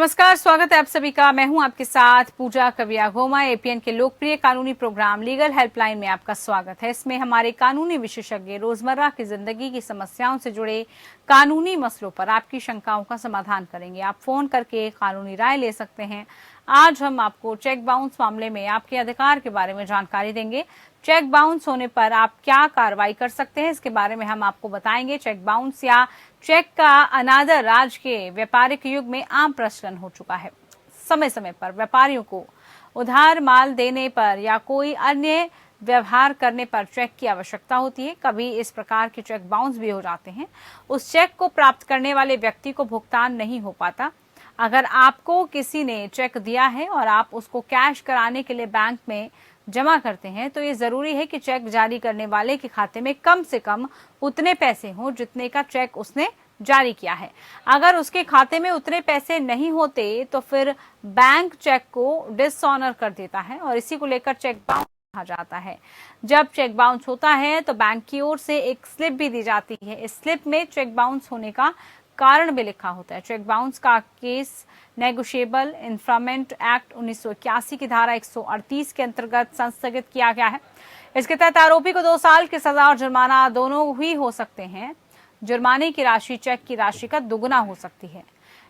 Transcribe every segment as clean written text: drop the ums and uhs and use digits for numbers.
नमस्कार, स्वागत है आप सभी का। मैं हूं आपके साथ पूजा कविया घोमा। एपीएन के लोकप्रिय कानूनी प्रोग्राम लीगल हेल्पलाइन में आपका स्वागत है। इसमें हमारे कानूनी विशेषज्ञ रोजमर्रा की जिंदगी की समस्याओं से जुड़े कानूनी मसलों पर आपकी शंकाओं का समाधान करेंगे। आप फोन करके कानूनी राय ले सकते हैं। आज हम आपको चेक बाउंस मामले में आपके अधिकार के बारे में जानकारी देंगे। चेक बाउंस होने पर आप क्या कार्रवाई कर सकते हैं, इसके बारे में हम आपको बताएंगे। चेक बाउंस या चेक का अनादर आज के व्यापारिक युग में आम प्रचलन हो चुका है। समय समय पर व्यापारियों को उधार माल देने पर या कोई अन्य व्यवहार करने पर चेक की आवश्यकता होती है। कभी इस प्रकार के चेक बाउंस भी हो जाते हैं। उस चेक को प्राप्त करने वाले व्यक्ति को भुगतान नहीं हो पाता। अगर आपको किसी ने चेक दिया है और आप उसको कैश कराने के लिए बैंक में जमा करते हैं, तो ये जरूरी है कि चेक जारी करने वाले के खाते में कम से कम उतने पैसे हों जितने का चेक उसने जारी किया है। अगर उसके खाते में उतने पैसे नहीं होते तो फिर बैंक चेक को डिसऑनर कर देता है और इसी को लेकर चेक बाउंस कहा जाता है। जब चेक बाउंस होता है तो बैंक की ओर से एक स्लिप भी दी जाती है। इस स्लिप में चेक बाउंस होने का कारण भी लिखा होता है। चेक बाउंस का केस नेगोशिएबल इंफ्रामेंट एक्ट 1981 की धारा 138 के अंतर्गत संस्थगित किया गया है। इसके तहत आरोपी को 2 साल की सजा और जुर्माना दोनों ही हो सकते हैं। जुर्माने की राशि चेक की राशि का दुगुना हो सकती है।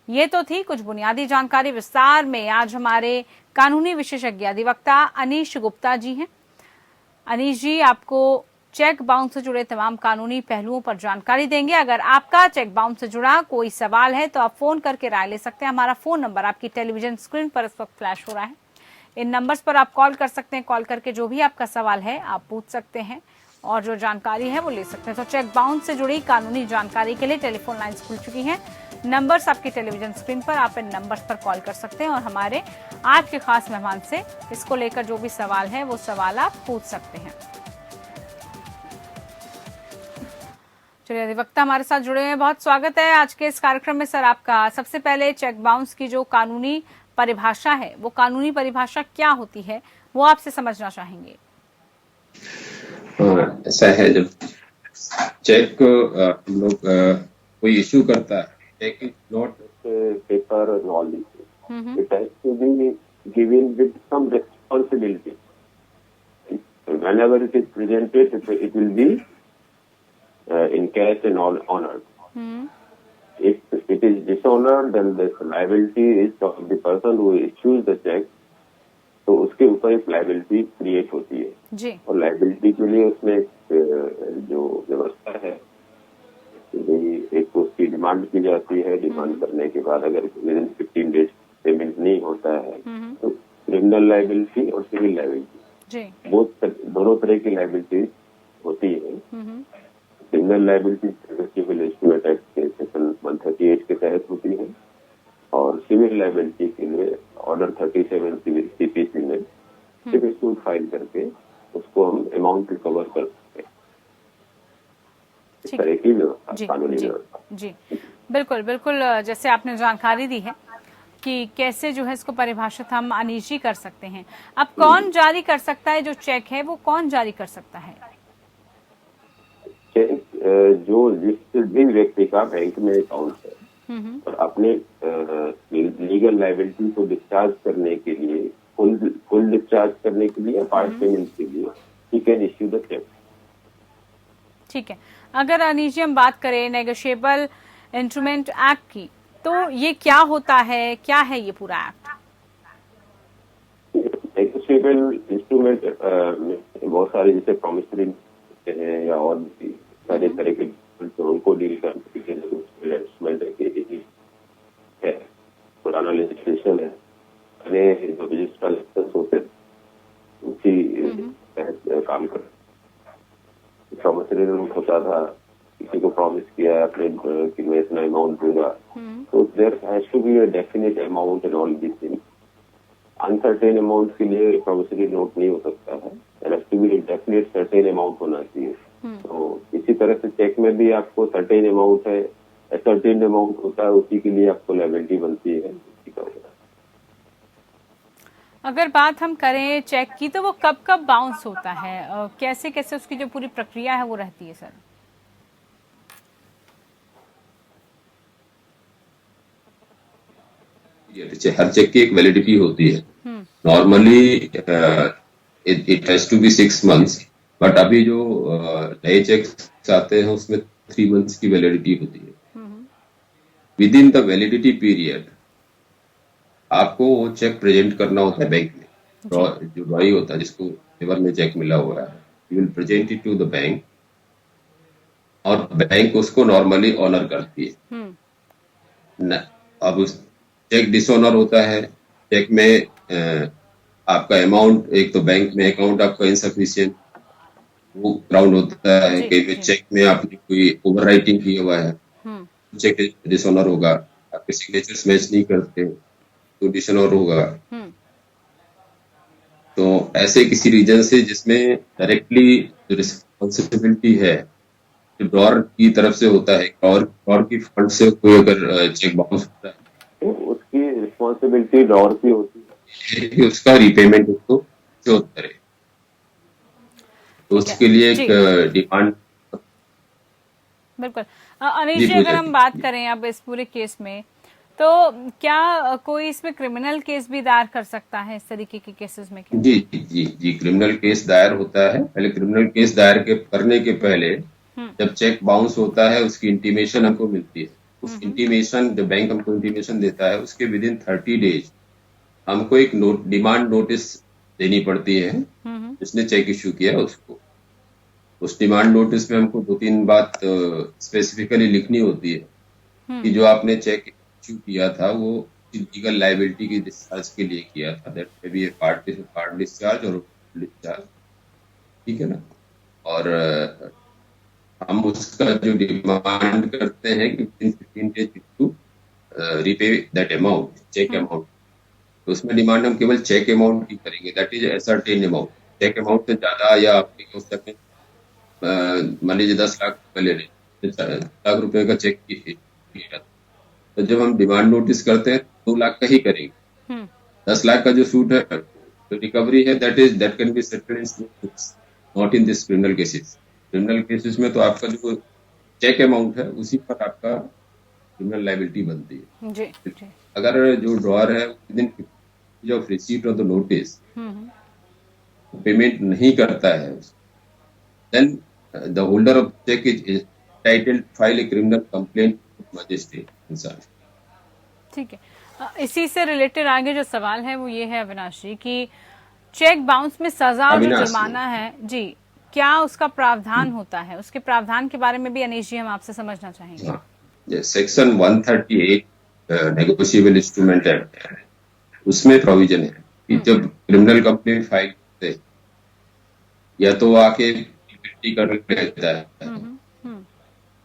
ये तो थी कुछ बुनियादी जानकारी। विस्तार में आज हमारे कानूनी विशेषज्ञ अधिवक्ता अनीश गुप्ता जी हैं। अनीश जी आपको चेक बाउंस से जुड़े तमाम कानूनी पहलुओं पर जानकारी देंगे। अगर आपका चेक बाउंस से जुड़ा कोई सवाल है तो आप फोन करके राय ले सकते हैं। हमारा फोन नंबर आपकी टेलीविजन स्क्रीन पर इस वक्त फ्लैश हो रहा है। इन नंबर्स पर आप कॉल कर सकते हैं। कॉल करके जो भी आपका सवाल है आप पूछ सकते हैं और जो जानकारी है वो ले सकते हैं। तो चेक बाउंस से जुड़ी कानूनी जानकारी के लिए टेलीफोन लाइन्स खुल चुकी हैं। नंबर्स आपकी टेलीविजन स्क्रीन पर, आप इन नंबर्स पर कॉल कर सकते हैं और हमारे आज के खास मेहमान से इसको लेकर जो भी सवाल है वो सवाल आप पूछ सकते हैं। चलिए, अधिवक्ता हमारे साथ जुड़े हैं। बहुत स्वागत है आज के इस कार्यक्रम में सर आपका। सबसे पहले चेक बाउंस की जो कानूनी परिभाषा है, वो कानूनी परिभाषा क्या होती है, वो आपसे समझना चाहेंगे। ऐसा है, जब चेक हम लोग कोई इश्यू करता है, चेक इज नॉट पेपर और all this, it has to be given with some responsibility. Whenever it is presented it will be in cash and all honored. If it is dishonored, then the liability is of the person who issues the check. तो उसके ऊपर एक liability create होती है जी। और liability के लिए उसमें जो व्यवस्था है, एक उसकी डिमांड की जाती है। डिमांड करने के बाद अगर विद इन 15 डेज पेमेंट नहीं होता है तो क्रिमिनल लाइबिलिटी और सिविल लाइबिलिटी दोनों तरह की लाइबिलिटी होती है। Criminal liability civil instrument act के सेक्शन 138 के तहत होती है और सिविल लाइबिलिटी के लिए ऑर्डर 37 सिविल सीपीसी में सिविल सूट फाइल करके उसको हम अमाउंट रिकवर कर सकते हैं। इस तरह की व्यवस्था, कानूनी व्यवस्था। जी बिल्कुल बिल्कुल, जैसे आपने जानकारी दी है कि कैसे जो है इसको परिभाषित हम अनीश जी कर सकते हैं। अब कौन जारी कर सकता है जो चेक है, वो कौन जारी कर सकता है? जो जिस भी व्यक्ति का बैंक में अकाउंट है और अपने लीगल लाइबिलिटी को डिस्चार्ज करने के लिए, फुल डिस्चार्ज करने के लिए, पार्ट पेमेंट के लिए, he can issue the cheque. ठीक है। अगर अनीश जी हम बात करें नेगोशिएबल इंस्ट्रूमेंट एक्ट की, तो ये क्या होता है, क्या है ये पूरा एक्ट? नेगोशिएबल इंस्ट्रूमेंट बहुत सारे जैसे प्रॉमिसरी हैं या और सारे तरह के उनको डील करने के लिए इंस्ट्रूमेंट है। पुराना लेजिस्लेशन है, जो रजिस्ट्रार लाइसेंस होते उसी तहत काम कर। प्रॉमिसरी नोट होता था, किसी को प्रॉमिस किया अपने कि मैं इतना अमाउंट दूंगा, तो there has to be a definite amount and all this thing. Uncertain amount के लिए प्रॉमिसरी नोट नहीं हो सकता है, there has to be definite certain amount होना चाहिए। तो इसी तरह से चेक में भी आपको सर्टेन अमाउंट है, सर्टेन अमाउंट होता है, उसी के लिए आपको लायबिलिटी बनती है। अगर बात हम करें चेक की, तो वो कब कब बाउंस होता है, कैसे कैसे उसकी जो पूरी प्रक्रिया है वो रहती है सर? हर चेक की एक वैलिडिटी होती है. Normally it has to be 6 months, but अभी जो नए चेक आते हैं उसमें 3 months की वैलिडिटी होती है. Within the validity period आपको वो चेक प्रेजेंट करना होता है बैंक में. जो ड्रॉई होता है जिसको फेवर में चेक मिला हुआ है, you will present it to the bank और बैंक उसको नॉर्मली ऑनर करती है. अब उस चेक डिसऑनर होता है. चेक में आपका अमाउंट, एक तो बैंक में अकाउंट आपका इनसफिशियंट वो ग्राउंड होता है कि चेक में आपने कोई ओवरराइटिंग किया हुआ है, चेक डिसऑनर होगा. आपके सिग्नेचर्स मैच नहीं करते तो डिसऑनर होगा. तो ऐसे किसी रीजन से जिसमें डायरेक्टली जो रिस्पॉन्सिबिलिटी है ड्रॉर की तरफ से होता है, ड्रॉर की फंड से कोई अगर चेक बाउंस होता है तो उसकी रिस्पॉन्सिबिलिटी ड्रॉर की होती है कि उसका रीपेमेंट उसको शो करे. तो उसके लिए एक डिमांड. बिल्कुल. अनिश जी, अगर हम बात करें अब इस पूरे केस में, तो क्या कोई इसमें क्रिमिनल केस भी दायर कर सकता है इस तरीके के केसेस में? क्या? जी, क्रिमिनल केस दायर होता है. पहले क्रिमिनल केस दायर करने के पहले जब चेक बाउंस होता है उसकी इंटीमेशन हमको मिलती है. उस इंटीमेशन, जब बैंक हमको इंटीमेशन देता है उसके विद इन 30 days हमको एक डिमांड नोटिस देनी पड़ती है जिसने चेक इश्यू किया उसको. उस डिमांड नोटिस में हमको 2-3 बात स्पेसिफिकली लिखनी होती है कि जो आपने चेक इश्यू किया था वो लीगल लायबिलिटी की डिस्चार्ज के लिए किया था. That may be part discharge और डिस्चार्ज. ठीक है ना. और हम उसका जो डिमांड करते हैं कि 15 days to repay that amount, cheque amount. तो उसमें डिमांड हम केवल चेक अमाउंट की करेंगे, that is a certain amount. Cheque amount से ज्यादा या आपके हो सके, मान लीजिए 10 लाख रुपए ले लें, 10 लाख रुपए का चेक किया तो जब हम डिमांड नोटिस करते हैं 2 लाख का ही करेंगे. 10 लाख का जो सूट है तो रिकवरी है that can be settled in not in this criminal cases. Criminal cases में तो आपका जो चेक अमाउंट है उसी पर आपका क्रिमिनल लायबिलिटी बनती है. जी. अगर जो ड्रॉअर है within of receipt of the notice payment नहीं करता है, then the holder of cheque is titled file a criminal complaint magistrate. ठीक है. इसी से रिलेटेड आगे जो सवाल है वो ये है अविनाश जी कि चेक बाउंस में सजा और जो जुर्माना है जी, क्या उसका प्रावधान होता है? उसके प्रावधान के बारे में भी अनिश जी हम आपसे समझना चाहेंगे. सेक्शन 138 नेगोशिएबल इंस्ट्रूमेंट एक्ट है, उसमें प्रोविजन है कि जब क्रिमिनल कंप्लेंट फाइल करते या तो आके गिल्टी कर लेता है,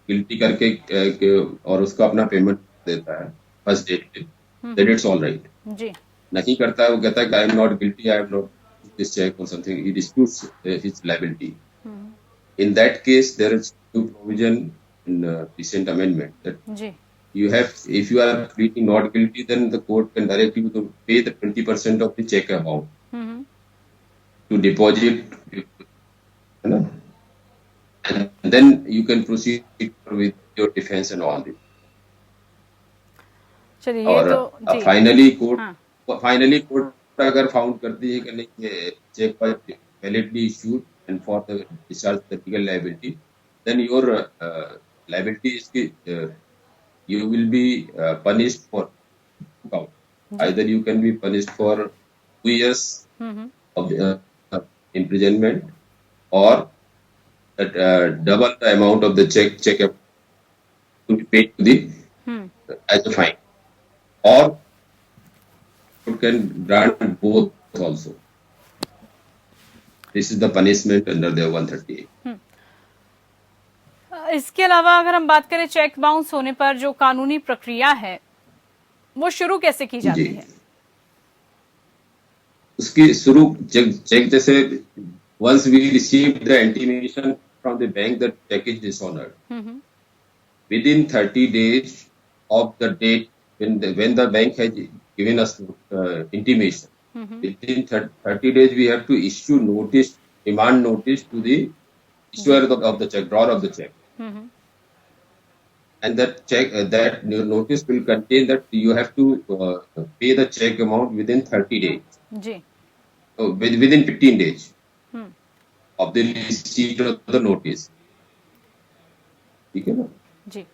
गिल्टी करके और उसका अपना पेमेंट देता है फर्स्ट डेट पे, दैट इट्स ऑल राइट. नहीं करता है, वो कहता है कि I am not guilty, I am not this cheque और something, he disputes his liability. In that case, there is new provision in recent amendment that you have, if you are pleading not guilty, then the court can direct you to pay the 20% of the check amount to deposit, and then you can proceed with your defense and all this. चलिए, और finally court अगर found करती है कि नहीं ये check पर validly issued and for the discharge the legal liability, then your liability is you will be punished for count. Either you can be punished for 2 years of imprisonment or double the amount of the check to be paid to the as a fine, or you can grant both also. This is the punishment under the 138. इसके अलावा अगर हम बात करें cheque bounce होने पर जो कानूनी प्रक्रिया है वो शुरू कैसे की जाती है? उसकी शुरू चेक जैसे once we receive the intimation from the bank that check is dishonored, within 30 days of the date when the bank has given us intimation, within 30 days we have to issue notice, demand notice to the issuer of the check, drawer of the check. and that check that notice will contain that you have to pay the check amount within 30 days, ji. within 15 days hmm. of the receipt of the notice. ठीक है ना? जी।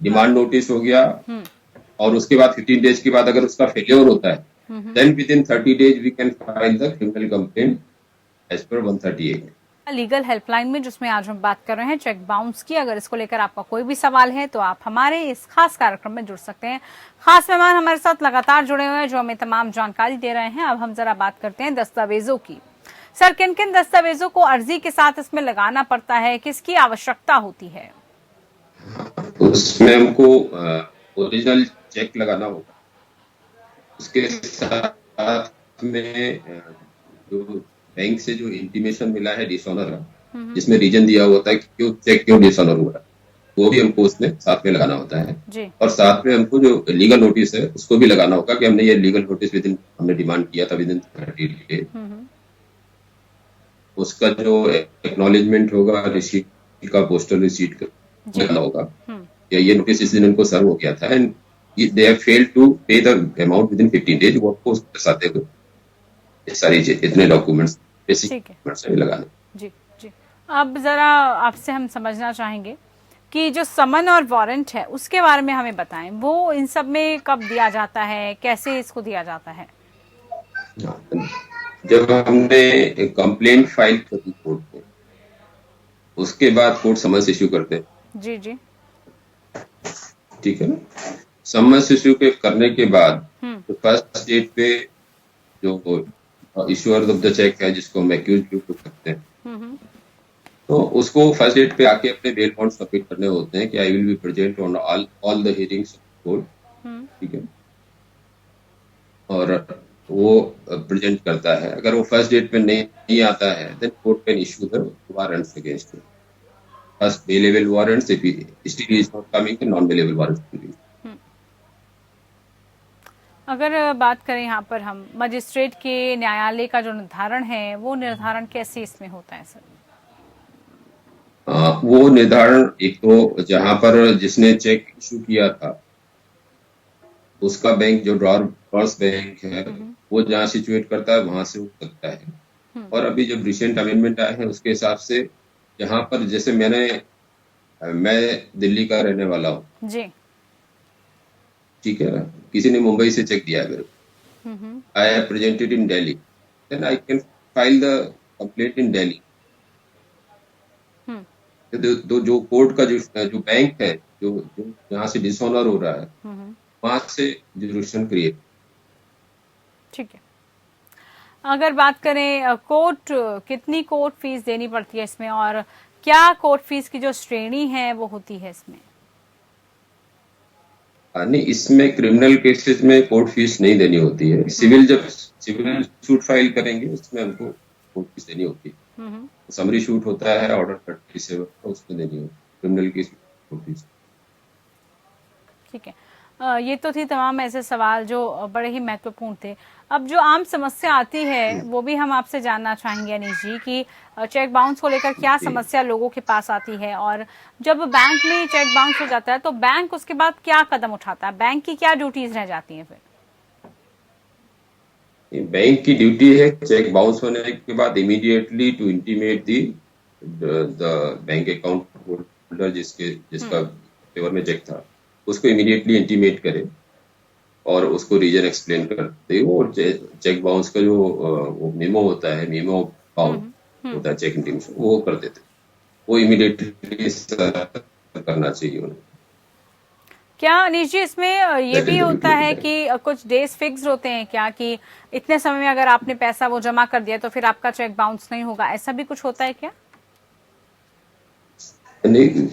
Demand notice हो गया, हम्म। और उसके बाद 15 days के बाद अगर उसका फेलियर होता है, hmm. Then with in 30 days we can file the criminal complaint as per 138। Legal helpline में जिसमें आज हम बात कर रहे हैं चेक बाउंस की, अगर इसको लेकर आपका कोई भी सवाल है तो आप हमारे इस खास कार्यक्रम में जुड़ सकते हैं। खास मेहमान हमारे साथ लगातार जुड़े हुए हैं जो हमें तमाम जानकारी दे रहे हैं। अब हम जरा बात करते हैं दस्तावेजों की। सर, किन किन दस्तावेजों को अर्जी के साथ इसमें लगाना पड़ता है, किसकी आवश्यकता होती है? उसमें हमको ओरिजिनल चेक लगाना होगा, उसके साथ में जो बैंक से जो इंटीमेशन मिला है डिसऑनर का, जिसमें रीजन दिया होता है कि क्यों चेक क्यों डिसऑनर हुआ है, वो भी हमको उसमें साथ में लगाना होता है जी। और साथ में हमको जो लीगल नोटिस है उसको भी लगाना होगा कि हमने ये लीगल नोटिस हमने डिमांड किया था विदिन 30 डेज। उसका जो एक्नॉलेजमेंट होगा रिसीट का, पोस्टल रिसीट का लगाना होगा या ये नोटिस इस दिन उनको सर्व हो गया था and they have failed to pay the amount within 15 days, वो आपको उसके साथ ये सारी इतने डॉक्यूमेंट्स बेसिक डॉक्यूमेंट्स लगाने। जी जी। अब जरा आपसे हम समझना चाहेंगे कि जो समन और वारंट है उसके बारे में हमें बताएं, वो इन सब में कब दिया जाता है, कैसे इसको दिया जाता है? जब हमने कंप्लेंट फाइल करी कोर्ट में, उसके बाद कोर्ट समन्स इश्यू करते हैं। जी जी। ठीक है ना? समन्स इश्यू के करने के बाद तो फर्स्ट डेट पे जो इश्यूअर ऑफ द चेक है, जिसको हम एक्यूज्ड करते हैं, तो उसको फर्स्ट डेट पे आके अपने बेल बॉन्ड सबमिट करने होते हैं कि I will be present on all the hearings of court. ठीक है, और वो प्रेजेंट करता है। अगर वो फर्स्ट डेट पे नहीं आता है, then court can issue the warrants against him, first bailable warrants, if still is not coming, non bailable warrants. अगर बात करें यहाँ पर हम मजिस्ट्रेट के न्यायालय का जो निर्धारण है, वो निर्धारण कैसे इसमें होता है सर? वो निर्धारण एक तो जहां पर जिसने चेक इशू किया था उसका बैंक, जो ड्रॉर्स बैंक है, वो जहाँ सिचुएट करता है वहां से हो सकता है। और अभी जब रिसेंट अमेंडमेंट आए हैं उसके हिसाब से जहां पर, जैसे मैं दिल्ली का रहने वाला हूँ जी, ठीक है ना, किसी ने मुंबई से चेक दिया है मेरे को, I have presented in Delhi, then I can file the complaint in Delhi. तो जो कोर्ट का जो बैंक है, जो जहाँ से डिसऑनर हो रहा है, वहां से जुरिडिक्शन क्रिएट। ठीक है। अगर बात करें कोर्ट, कितनी कोर्ट फीस देनी पड़ती है इसमें, और क्या कोर्ट फीस की जो श्रेणी है वो होती है इसमें? नहीं, इसमें क्रिमिनल केसेस में कोर्ट फीस नहीं देनी होती है। जब सिविल सूट फाइल करेंगे उसमें हमको कोर्ट फीस देनी होती है। समरी शूट होता है ऑर्डर 37, तो उसमें देनी होती है क्रिमिनल केस कोर्ट फीस। ठीक है। ये तो थी तमाम ऐसे सवाल जो बड़े ही महत्वपूर्ण थे। अब जो आम समस्या आती है वो भी हम आपसे जानना चाहेंगे अनीश जी, कि चेक बाउंस को लेकर क्या समस्या लोगों के पास आती है, और जब बैंक में चेक बाउंस हो जाता है तो बैंक उसके बाद क्या कदम उठाता है, बैंक की क्या ड्यूटीज रह जाती हैं फिर? बैंक की ड्यूटी है चेक बाउंस होने के बाद immediately to intimate the bank account holder जिसका फेवर में चेक था, उसको इमीडिएटली इंटीमेट करे और उसको रीजन एक्सप्लेन करते हो, और चेक बाउंस का जो वो मेमो होता है, मेमो बाउंस होता है चेक इंटीमेशन, वो कर देते, वो इमीडिएटली करना चाहिए उन्हें। क्या अनीश जी इसमें ये भी होता है कि कुछ डेज फिक्स होते हैं क्या, कि इतने समय में अगर आपने पैसा वो जमा कर दिया तो फिर आपका चेक बाउंस नहीं होगा, ऐसा भी कुछ होता है क्या? नहीं,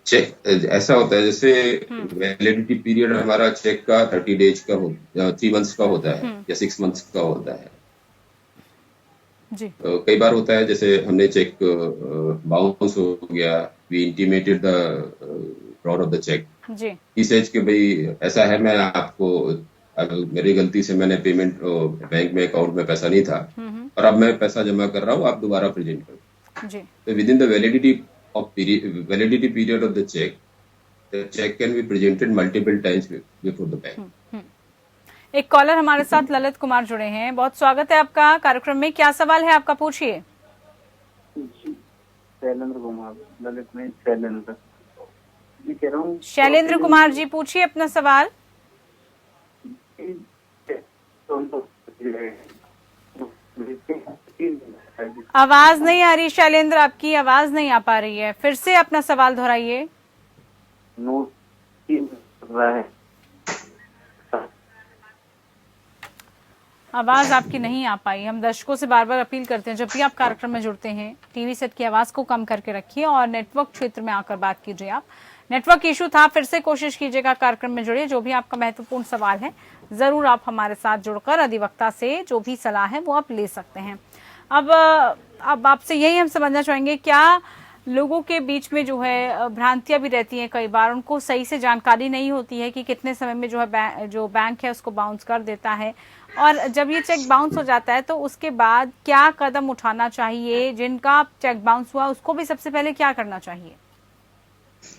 चेक ऐसा होता है जैसे वैलिडिटी पीरियड हमारा चेक का 30 डेज का 3 मंथ्स का होता है या 6 मंथ्स का होता है जी। कई बार होता है जैसे हमने चेक बाउंस हो गया, we intimated the drawer of the cheque जी, इस एज के भाई ऐसा है, मैं आपको मेरी गलती से मैंने पेमेंट बैंक में अकाउंट में पैसा नहीं था और अब मैं पैसा जमा कर रहा हूँ, आप दोबारा प्रेजेंट करो जी। तो within the validity period of the cheque, the check can be presented multiple times before the bank. एक कॉलर हमारे साथ ललित कुमार जुड़े हैं। बहुत स्वागत है आपका कार्यक्रम में। क्या सवाल है आपका, पूछिए। शैलेंद्र कुमार, ललित में शैलेंद्र जी कह रहा हूँ। शैलेंद्र कुमार जी, पूछिए अपना सवाल। आवाज नहीं आ रही शैलेंद्र, आपकी आवाज नहीं आ पा रही है, फिर से अपना सवाल दोहराइए। आवाज आपकी नहीं आ पाई। हम दर्शकों से बार बार अपील करते हैं, जब भी आप कार्यक्रम में जुड़ते हैं टीवी सेट की आवाज को कम करके रखिए और नेटवर्क क्षेत्र में आकर बात कीजिए। आप नेटवर्क इशू था, फिर से कोशिश कीजिएगा कार्यक्रम में जुड़िए। जो भी आपका महत्वपूर्ण सवाल है जरूर आप हमारे साथ जुड़कर अधिवक्ता से जो भी सलाह है वो आप ले सकते हैं। अब आपसे यही हम समझना चाहेंगे, क्या लोगों के बीच में जो है भ्रांतियां भी रहती हैं, कई बार उनको सही से जानकारी नहीं होती है कि कितने समय में जो है जो बैंक है उसको बाउंस कर देता है, और जब ये चेक बाउंस हो जाता है तो उसके बाद क्या कदम उठाना चाहिए? जिनका चेक बाउंस हुआ उसको भी सबसे पहले क्या करना चाहिए?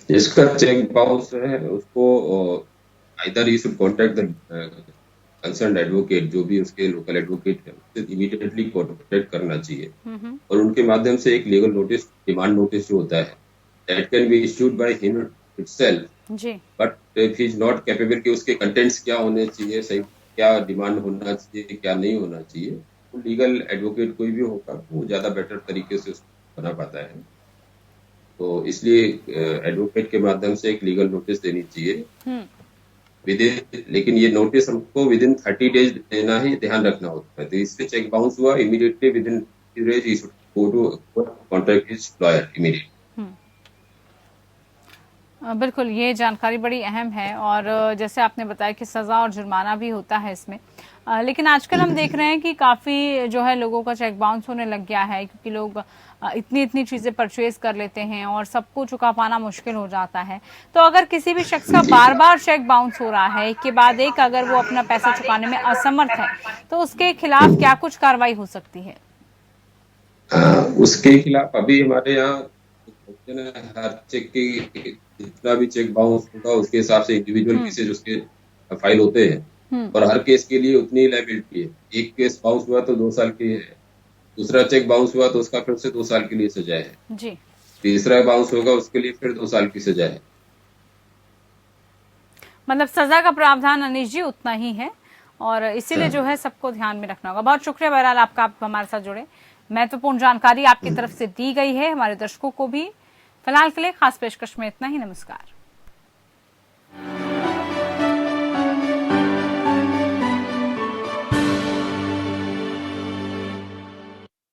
जिसका चेक बाउंस है उसको either he should contact the concern advocate, जो भी उसके लोकल एडवोकेट है उससे इमीडिएटली कॉन्टेक्ट करना चाहिए, और उनके माध्यम से एक लीगल नोटिस, डिमांड नोटिस जो होता है, that can be issued by him itself जी। But if he is not capable कि उसके कंटेंट्स क्या होने चाहिए, सही क्या डिमांड होना चाहिए, क्या नहीं होना चाहिए, तो लीगल एडवोकेट कोई भी होगा वो ज्यादा बेटर तरीके से उसको बना पाता है। तो इसलिए एडवोकेट के माध्यम से एक लीगल नोटिस देनी चाहिए लेकिन ये नोटिस हमको विद इन 30 डेज देना ही ध्यान रखना होता है। तो इससे चेक बाउंस हुआ, immediately with in 30 days he should go to contact his lawyer immediately. बिल्कुल, ये जानकारी बड़ी अहम है, और जैसे आपने बताया कि सजा और जुर्माना भी होता है इसमें। लेकिन आजकल हम देख रहे हैं कि काफी जो है लोगों का चेक बाउंस होने लग गया है, क्योंकि लोग इतनी चीजें परचेज कर लेते हैं और सबको चुका पाना मुश्किल हो जाता है। तो अगर किसी भी शख्स का बार बार चेक बाउंस हो रहा है, एक के बाद एक, अगर वो अपना पैसा चुकाने में असमर्थ है, तो उसके खिलाफ क्या कुछ कार्रवाई हो सकती है? उसके खिलाफ अभी हमारे यहाँ हर चेक की जितना भी चेक बाउंस होगा उसके हिसाब से इंडिविजुअल केसेज उसके फाइल होते हैं, और हर केस के लिए उतनी लायबिलिटी है। एक केस बाउंस हुआ तो 2 साल की है, दूसरा चेक बाउंस हुआ तो उसका फिर से 2 साल के लिए सजा है जी, तीसरा बाउंस होगा उसके लिए फिर 2 साल की सजा है। मतलब सजा का प्रावधान अनिश जी उतना ही है, और इसीलिए जो है सबको ध्यान में रखना होगा। बहुत शुक्रिया बहरहाल आपका, आप हमारे साथ जुड़े। महत्वपूर्ण जानकारी आपकी तरफ से दी गई है हमारे दर्शकों को भी। फिलहाल के लिए खास पेशकश में इतना ही। नमस्कार।